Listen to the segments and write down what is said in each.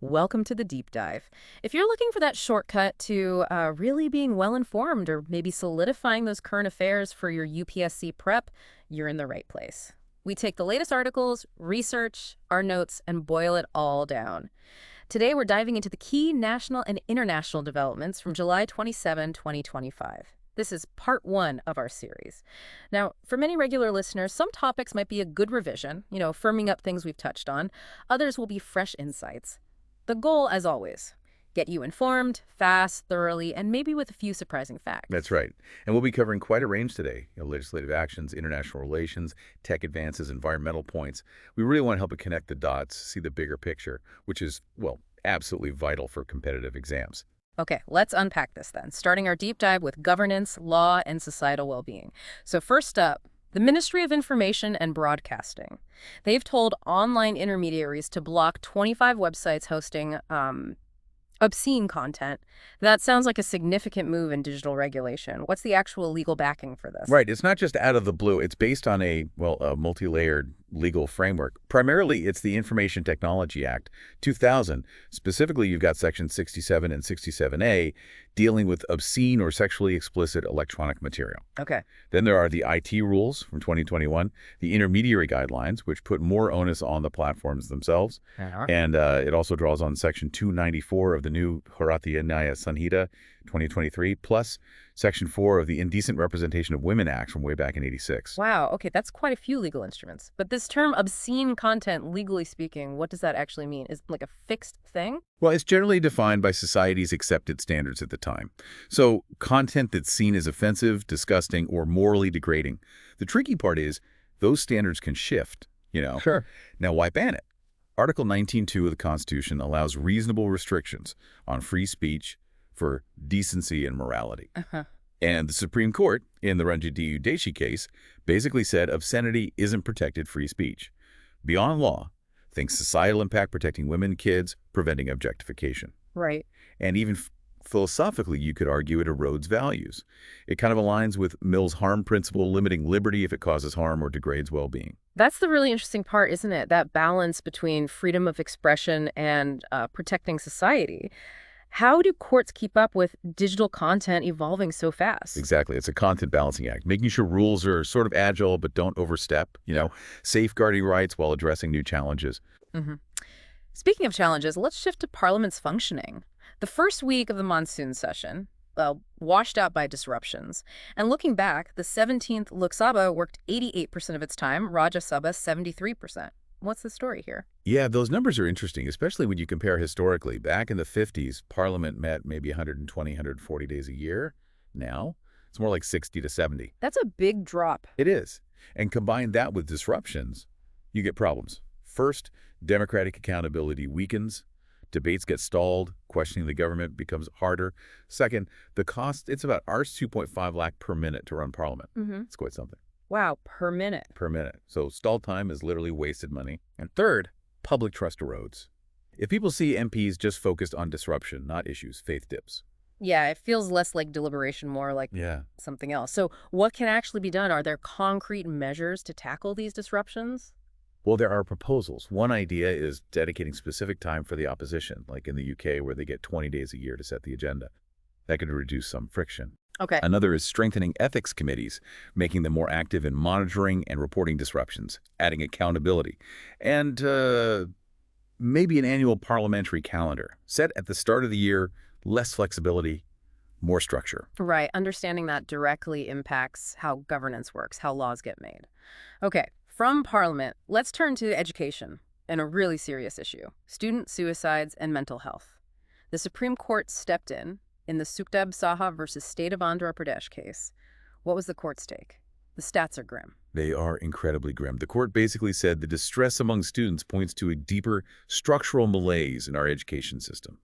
Welcome to the deep dive. If you're looking for that shortcut to really being well informed or maybe solidifying those current affairs for your UPSC prep, you're in the right place. We take the latest articles, research, our notes, and boil it all down. Today, we're diving into the key national and international developments from July 27, 2025. This is part one of our series. Now, for many regular listeners, some topics might be a good revision, firming up things we've touched on. Others will be fresh insights. The goal, as always, get you informed, fast, thoroughly, and maybe with a few surprising facts. That's right. And we'll be covering quite a range today. Legislative actions, international relations, tech advances, environmental points. We really want to help it connect the dots, see the bigger picture, which is, well, absolutely vital for competitive exams. Okay, let's unpack this then, starting our deep dive with governance, law, and societal well-being. So first up, the Ministry of Information and Broadcasting. They've told online intermediaries to block 25 websites hosting obscene content. That sounds like a significant move in digital regulation. What's the actual legal backing for this? Right. It's not just out of the blue. It's based on a multi-layered legal framework. Primarily, it's the Information Technology Act 2000. Specifically, you've got Section 67 and 67A dealing with obscene or sexually explicit electronic material. Okay. Then there are the IT rules from 2021, the intermediary guidelines, which put more onus on the platforms themselves. And it also draws on Section 294 of the new Bharatiya Nyaya Sanhita 2023, plus Section 4 of the Indecent Representation of Women Act from way back in '86. Wow, okay, that's quite a few legal instruments. But this term obscene content, legally speaking, what does that actually mean? Is it like a fixed thing? Well, it's generally defined by society's accepted standards at the time. So content that's seen as offensive, disgusting, or morally degrading. The tricky part is those standards can shift, Sure. Now, why ban it? Article 19.2 of the Constitution allows reasonable restrictions on free speech for decency and morality. And the Supreme Court, in the Ranjit Deshi case, basically said obscenity isn't protected free speech. Beyond law, think societal impact protecting women, kids, preventing objectification. Right. And even philosophically, you could argue it erodes values. It kind of aligns with Mill's harm principle, limiting liberty if it causes harm or degrades well-being. That's the really interesting part, isn't it? That balance between freedom of expression and protecting society. How do courts keep up with digital content evolving so fast? Exactly. It's a content balancing act, making sure rules are sort of agile but don't overstep, safeguarding rights while addressing new challenges. Speaking of challenges, let's shift to Parliament's functioning. The first week of the monsoon session, washed out by disruptions. And looking back, the 17th Lok Sabha worked 88% of its time, Rajya Sabha 73%. What's the story here? Yeah, those numbers are interesting, especially when you compare historically. Back in the 50s, Parliament met maybe 120, 140 days a year. Now, it's more like 60 to 70. That's a big drop. It is. And combine that with disruptions, you get problems. First, democratic accountability weakens. Debates get stalled. Questioning the government becomes harder. Second, the cost, it's about Rs 2.5 lakh per minute to run Parliament. It's quite something. Wow, per minute. Per minute. So stall time is literally wasted money. And third, public trust erodes. If people see MPs just focused on disruption, not issues, faith dips. Yeah, it feels less like deliberation, more like something else. So what can actually be done? Are there concrete measures to tackle these disruptions? Well, there are proposals. One idea is dedicating specific time for the opposition, like in the UK where they get 20 days a year to set the agenda. That could reduce some friction. Okay. Another is strengthening ethics committees, making them more active in monitoring and reporting disruptions, adding accountability, and maybe an annual parliamentary calendar. Set at the start of the year, less flexibility, more structure. Right. Understanding that directly impacts how governance works, how laws get made. Okay. From Parliament, let's turn to education and a really serious issue, student suicides and mental health. The Supreme Court stepped in the Sukhdev Saha versus State of Andhra Pradesh case. What was the court's take? The stats are grim. They are incredibly grim. The court basically said the distress among students points to a deeper structural malaise in our education system.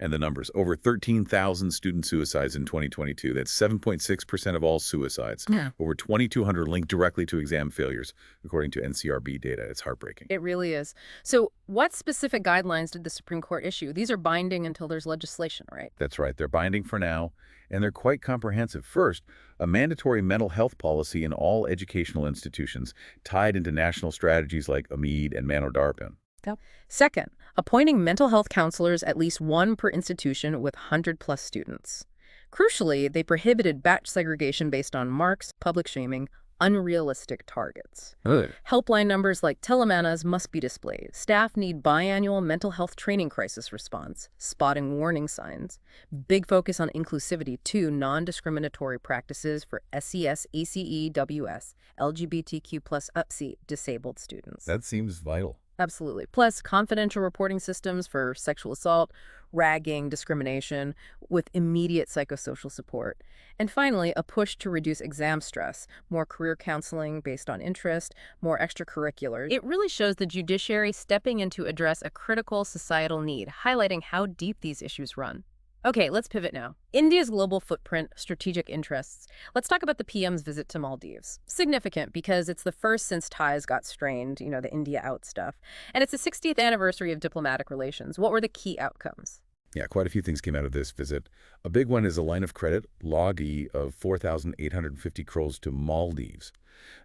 And the numbers, over 13,000 student suicides in 2022. That's 7.6% of all suicides. Yeah. Over 2,200 linked directly to exam failures, according to NCRB data. It's heartbreaking. It really is. So what specific guidelines did the Supreme Court issue? These are binding until there's legislation, right? That's right. They're binding for now, and they're quite comprehensive. First, a mandatory mental health policy in all educational institutions tied into national strategies like AMED and Manodarpan. Yep. Second, appointing mental health counselors, at least one per institution with 100-plus students. Crucially, they prohibited batch segregation based on marks, public shaming, unrealistic targets. Good. Helpline numbers like telemanas must be displayed. Staff need biannual mental health training crisis response, spotting warning signs. Big focus on inclusivity too, non-discriminatory practices for SES, ACE, WS, LGBTQ plus UPSI disabled students. That seems vital. Absolutely. Plus, confidential reporting systems for sexual assault, ragging, discrimination, with immediate psychosocial support. And finally, a push to reduce exam stress, more career counseling based on interest, more extracurriculars. It really shows the judiciary stepping in to address a critical societal need, highlighting how deep these issues run. Okay, let's pivot now. India's global footprint, strategic interests. Let's talk about the PM's visit to Maldives. Significant because it's the first since ties got strained, the India out stuff. And it's the 60th anniversary of diplomatic relations. What were the key outcomes? Yeah, quite a few things came out of this visit. A big one is a line of credit, Log E, of 4,850 crores to Maldives.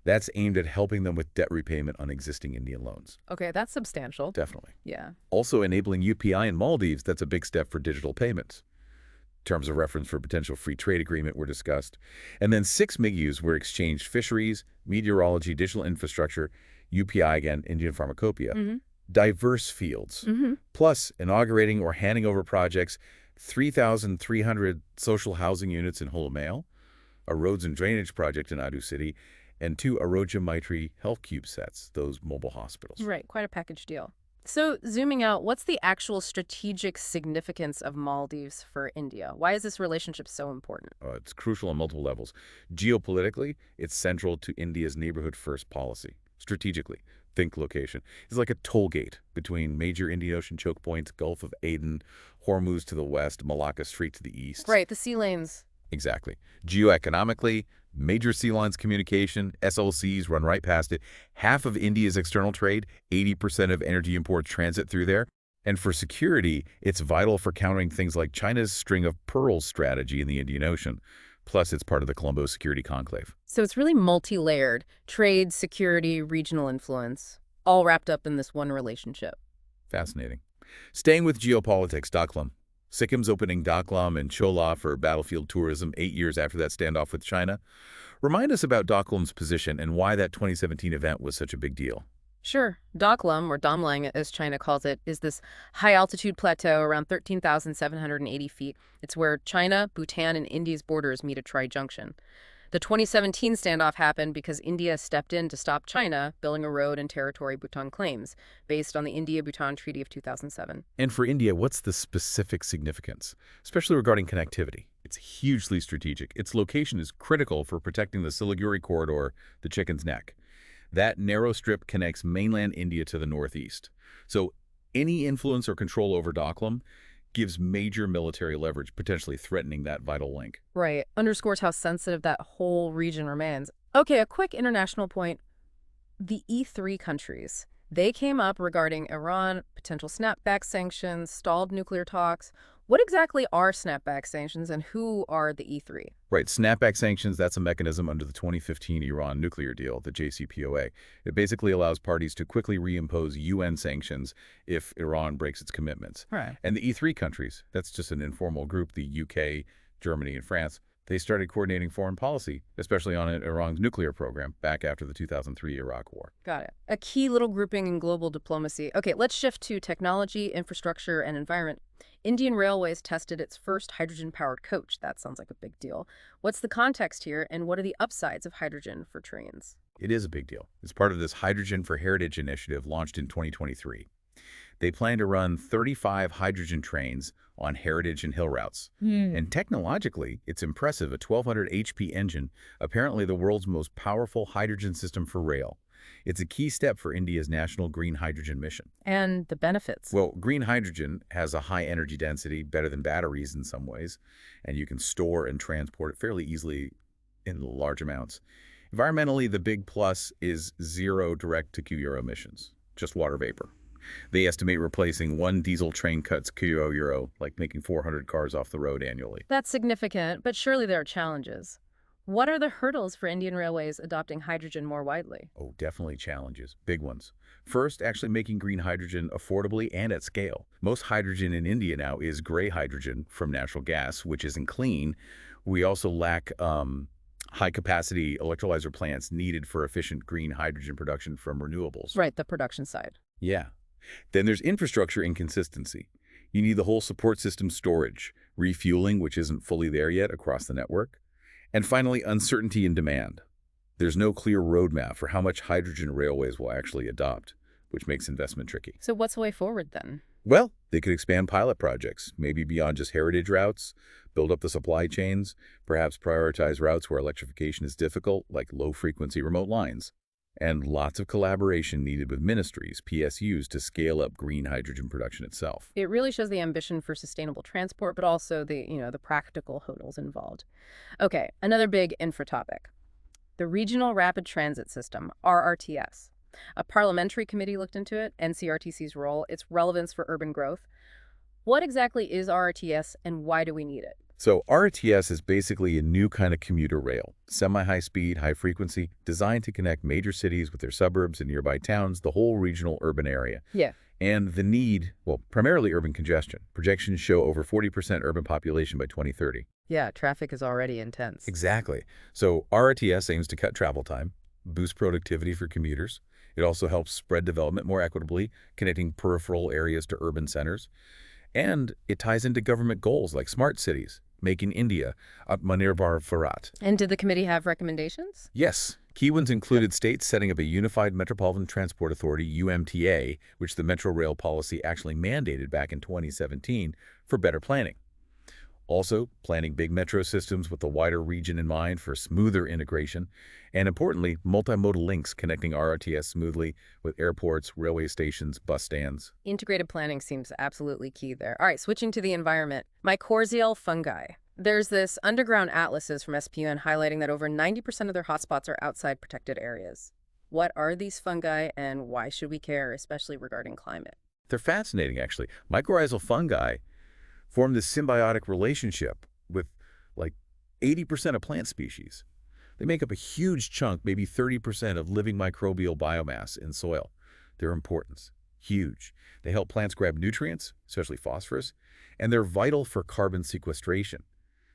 That's aimed at helping them with debt repayment on existing Indian loans. Okay, that's substantial. Definitely. Yeah. Also enabling UPI in Maldives, that's a big step for digital payments. Terms of reference for potential free trade agreement were discussed. And then 6 MIGUs were exchanged: fisheries, meteorology, digital infrastructure, UPI again, Indian pharmacopoeia. Diverse fields, plus inaugurating or handing over projects, 3,300 social housing units in Holomale, a roads and drainage project in Adu City, and 2 Aroja Maitri Health Cube sets, those mobile hospitals. Right, quite a package deal. So zooming out, what's the actual strategic significance of Maldives for India? Why is this relationship so important? It's crucial on multiple levels. Geopolitically, it's central to India's neighborhood-first policy. Strategically, think location. It's like a toll gate between major Indian Ocean choke points, Gulf of Aden, Hormuz to the west, Malacca Strait to the east. Right, the sea lanes. Exactly. Geoeconomically, major sea lines communication, SLCs run right past it. Half of India's external trade, 80% of energy imports transit through there. And for security, it's vital for countering things like China's string of pearls strategy in the Indian Ocean. Plus, it's part of the Colombo Security Conclave. So it's really multi-layered. Trade, security, regional influence, all wrapped up in this one relationship. Fascinating. Staying with geopolitics, Daklam. Sikkim's opening Daklam and Chola for battlefield tourism 8 years after that standoff with China. Remind us about Daklam's position and why that 2017 event was such a big deal. Sure. Daklam, or Damlang as China calls it, is this high-altitude plateau around 13,780 feet. It's where China, Bhutan, and India's borders meet at Tri-Junction. The 2017 standoff happened because India stepped in to stop China building a road and territory Bhutan claims, based on the India-Bhutan Treaty of 2007. And for India, what's the specific significance, especially regarding connectivity? It's hugely strategic. Its location is critical for protecting the Siliguri corridor, the Chicken's Neck. That narrow strip connects mainland India to the northeast. So any influence or control over Daklam gives major military leverage, potentially threatening that vital link. Right. Underscores how sensitive that whole region remains. Okay, a quick international point. The E3 countries. They came up regarding Iran, potential snapback sanctions, stalled nuclear talks. What exactly are snapback sanctions and who are the E3? Right, snapback sanctions, that's a mechanism under the 2015 Iran nuclear deal, the JCPOA. It basically allows parties to quickly reimpose UN sanctions if Iran breaks its commitments. Right. And the E3 countries, that's just an informal group, the UK, Germany, and France, they started coordinating foreign policy, especially on Iran's nuclear program, back after the 2003 Iraq War. Got it. A key little grouping in global diplomacy. Okay, let's shift to technology, infrastructure, and environment. Indian Railways tested its first hydrogen-powered coach. That sounds like a big deal. What's the context here, and what are the upsides of hydrogen for trains? It is a big deal. It's part of this Hydrogen for Heritage initiative launched in 2023. They plan to run 35 hydrogen trains on heritage and hill routes. And technologically, it's impressive, a 1,200 HP engine, apparently the world's most powerful hydrogen system for rail. It's a key step for India's national green hydrogen mission. And the benefits? Well, green hydrogen has a high energy density, better than batteries in some ways, and you can store and transport it fairly easily in large amounts. Environmentally, the big plus is zero direct-to-Euro emissions, just water vapor. They estimate replacing one diesel train cuts Euro, like making 400 cars off the road annually. That's significant, but surely there are challenges. What are the hurdles for Indian Railways adopting hydrogen more widely? Oh, definitely challenges, big ones. First, actually making green hydrogen affordably and at scale. Most hydrogen in India now is gray hydrogen from natural gas, which isn't clean. We also lack high-capacity electrolyzer plants needed for efficient green hydrogen production from renewables. Right, the production side. Yeah. Then there's infrastructure inconsistency. You need the whole support system storage, refueling, which isn't fully there yet across the network, and finally, uncertainty in demand. There's no clear roadmap for how much hydrogen railways will actually adopt, which makes investment tricky. So what's the way forward then? Well, they could expand pilot projects, maybe beyond just heritage routes, build up the supply chains, perhaps prioritize routes where electrification is difficult, like low-frequency remote lines. And lots of collaboration needed with ministries, PSUs, to scale up green hydrogen production itself. It really shows the ambition for sustainable transport, but also the practical hurdles involved. Okay, another big infra topic. The Regional Rapid Transit System, RRTS. A parliamentary committee looked into it, NCRTC's role, its relevance for urban growth. What exactly is RRTS and why do we need it? So RRTS is basically a new kind of commuter rail, semi-high speed, high frequency, designed to connect major cities with their suburbs and nearby towns, the whole regional urban area. Yeah. And the need, well, primarily urban congestion. Projections show over 40% urban population by 2030. Yeah, traffic is already intense. Exactly. So RRTS aims to cut travel time, boost productivity for commuters. It also helps spread development more equitably, connecting peripheral areas to urban centers. And it ties into government goals like smart cities, Make in India, Atmanirbhar Bharat. And did the committee have recommendations? Yes. Key ones included states setting up a Unified Metropolitan Transport Authority, UMTA, which the Metro Rail policy actually mandated back in 2017 for better planning. Also, planning big metro systems with the wider region in mind for smoother integration, and importantly, multimodal links connecting RRTS smoothly with airports, railway stations, bus stands. Integrated planning seems absolutely key there. All right, switching to the environment. Mycorrhizal fungi. There's this underground atlases from SPUN highlighting that over 90% of their hotspots are outside protected areas. What are these fungi and why should we care, especially regarding climate? They're fascinating, actually. Mycorrhizal fungi form this symbiotic relationship with like 80% of plant species. They make up a huge chunk, maybe 30% of living microbial biomass in soil. Their importance, huge. They help plants grab nutrients, especially phosphorus, and they're vital for carbon sequestration.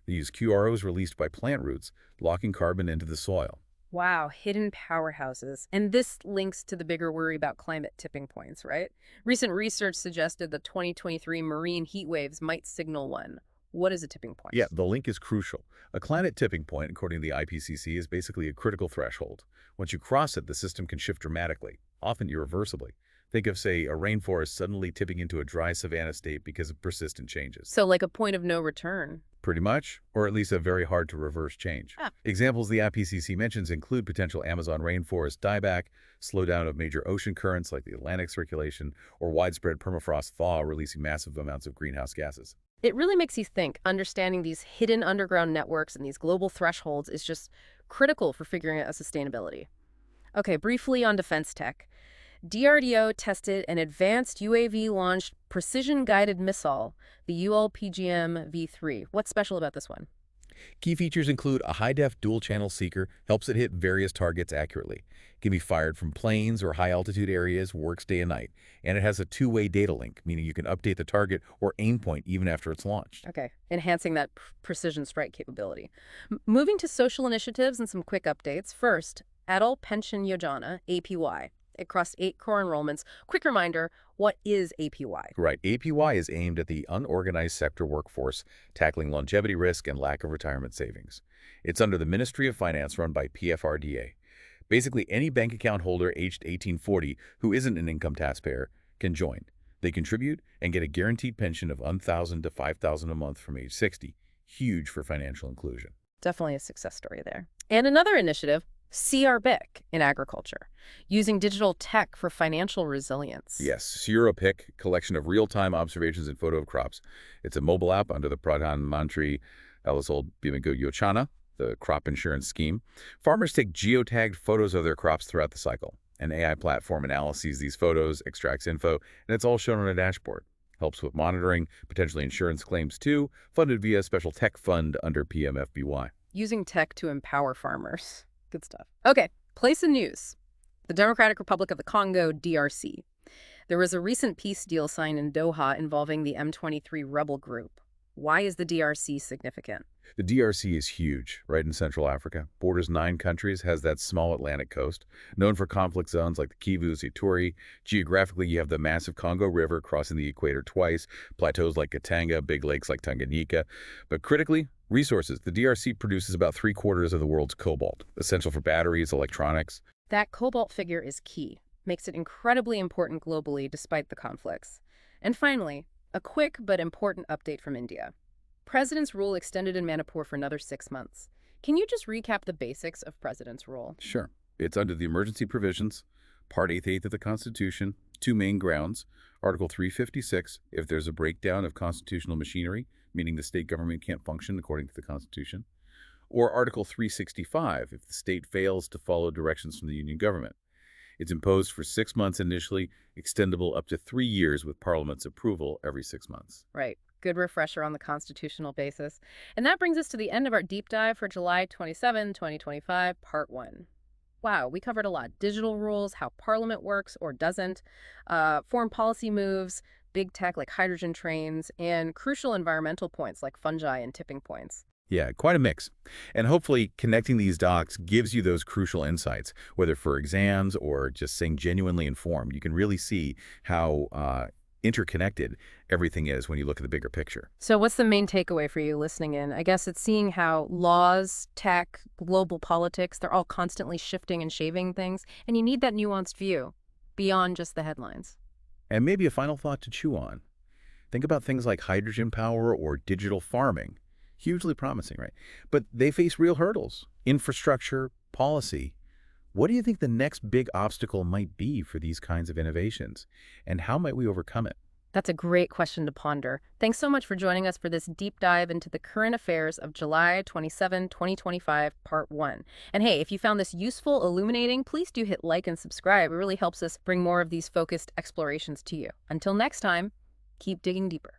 They use QROs released by plant roots, locking carbon into the soil. Wow, hidden powerhouses. And this links to the bigger worry about climate tipping points, right? Recent research suggested the 2023 marine heat waves might signal one. What is a tipping point? Yeah, the link is crucial. A climate tipping point, according to the IPCC, is basically a critical threshold. Once you cross it, the system can shift dramatically, often irreversibly. Think of, say, a rainforest suddenly tipping into a dry savanna state because of persistent changes. So like a point of no return. Pretty much, or at least a very hard-to-reverse change. Examples the IPCC mentions include potential Amazon rainforest dieback, slowdown of major ocean currents like the Atlantic circulation, or widespread permafrost thaw releasing massive amounts of greenhouse gases. It really makes you think understanding these hidden underground networks and these global thresholds is just critical for figuring out sustainability. Okay, briefly on defense tech. DRDO tested an advanced UAV-launched precision-guided missile, the ULPGM-V3. What's special about this one? Key features include a high-def dual-channel seeker, helps it hit various targets accurately. It can be fired from planes or high-altitude areas, works day and night. And it has a two-way data link, meaning you can update the target or aim point even after it's launched. Okay, enhancing that precision strike capability. Moving to social initiatives and some quick updates. First, Adult Pension Yojana, APY. It crossed 8 core enrollments. Quick reminder, what is APY? Right. APY is aimed at the unorganized sector workforce, tackling longevity risk and lack of retirement savings. It's under the Ministry of Finance run by PFRDA. Basically, any bank account holder aged 1840 who isn't an income taxpayer can join. They contribute and get a guaranteed pension of $1,000 to $5,000 a month from age 60. Huge for financial inclusion. Definitely a success story there. And another initiative, CRBIC in agriculture, using digital tech for financial resilience. Yes, CRBIC, collection of real-time observations and photo of crops. It's a mobile app under the Pradhan Mantri Bima Yojana, the crop insurance scheme. Farmers take geotagged photos of their crops throughout the cycle. An AI platform analyzes these photos, extracts info, and it's all shown on a dashboard. Helps with monitoring, potentially insurance claims too, funded via a special tech fund under PMFBY. Using tech to empower farmers. Good stuff. Okay, place in news. The Democratic Republic of the Congo, DRC. There was a recent peace deal signed in Doha involving the M23 rebel group. Why is the DRC significant? The DRC is huge, right in Central Africa. Borders 9 countries, has that small Atlantic coast, known for conflict zones like the Kivus, Ituri. Geographically, you have the massive Congo River crossing the equator twice, plateaus like Katanga, big lakes like Tanganyika. But critically, resources. The DRC produces about 3/4 of the world's cobalt, essential for batteries, electronics. That cobalt figure is key, makes it incredibly important globally despite the conflicts. And finally, a quick but important update from India. President's rule extended in Manipur for another 6 months. Can you just recap the basics of President's rule? Sure. It's under the emergency provisions, Part 8 of the Constitution, 2 main grounds. Article 356, if there's a breakdown of constitutional machinery, meaning the state government can't function according to the Constitution. Or Article 365, if the state fails to follow directions from the union government. It's imposed for 6 months initially, extendable up to 3 years with Parliament's approval every 6 months. Right. Good refresher on the constitutional basis. And that brings us to the end of our deep dive for July 27, 2025, Part 1. Wow, we covered a lot. Digital rules, how Parliament works or doesn't, foreign policy moves, big tech like hydrogen trains, and crucial environmental points like fungi and tipping points. Yeah, quite a mix. And hopefully connecting these dots gives you those crucial insights, whether for exams or just staying genuinely informed. You can really see how interconnected everything is when you look at the bigger picture. So what's the main takeaway for you listening in? I guess it's seeing how laws, tech, global politics, they're all constantly shifting and shaving things, and you need that nuanced view beyond just the headlines. And maybe a final thought to chew on. Think about things like hydrogen power or digital farming. Hugely promising, right? But they face real hurdles. Infrastructure, policy. What do you think the next big obstacle might be for these kinds of innovations? And how might we overcome it? That's a great question to ponder. Thanks so much for joining us for this deep dive into the current affairs of July 27, 2025, Part 1. And hey, if you found this useful, illuminating, please do hit like and subscribe. It really helps us bring more of these focused explorations to you. Until next time, keep digging deeper.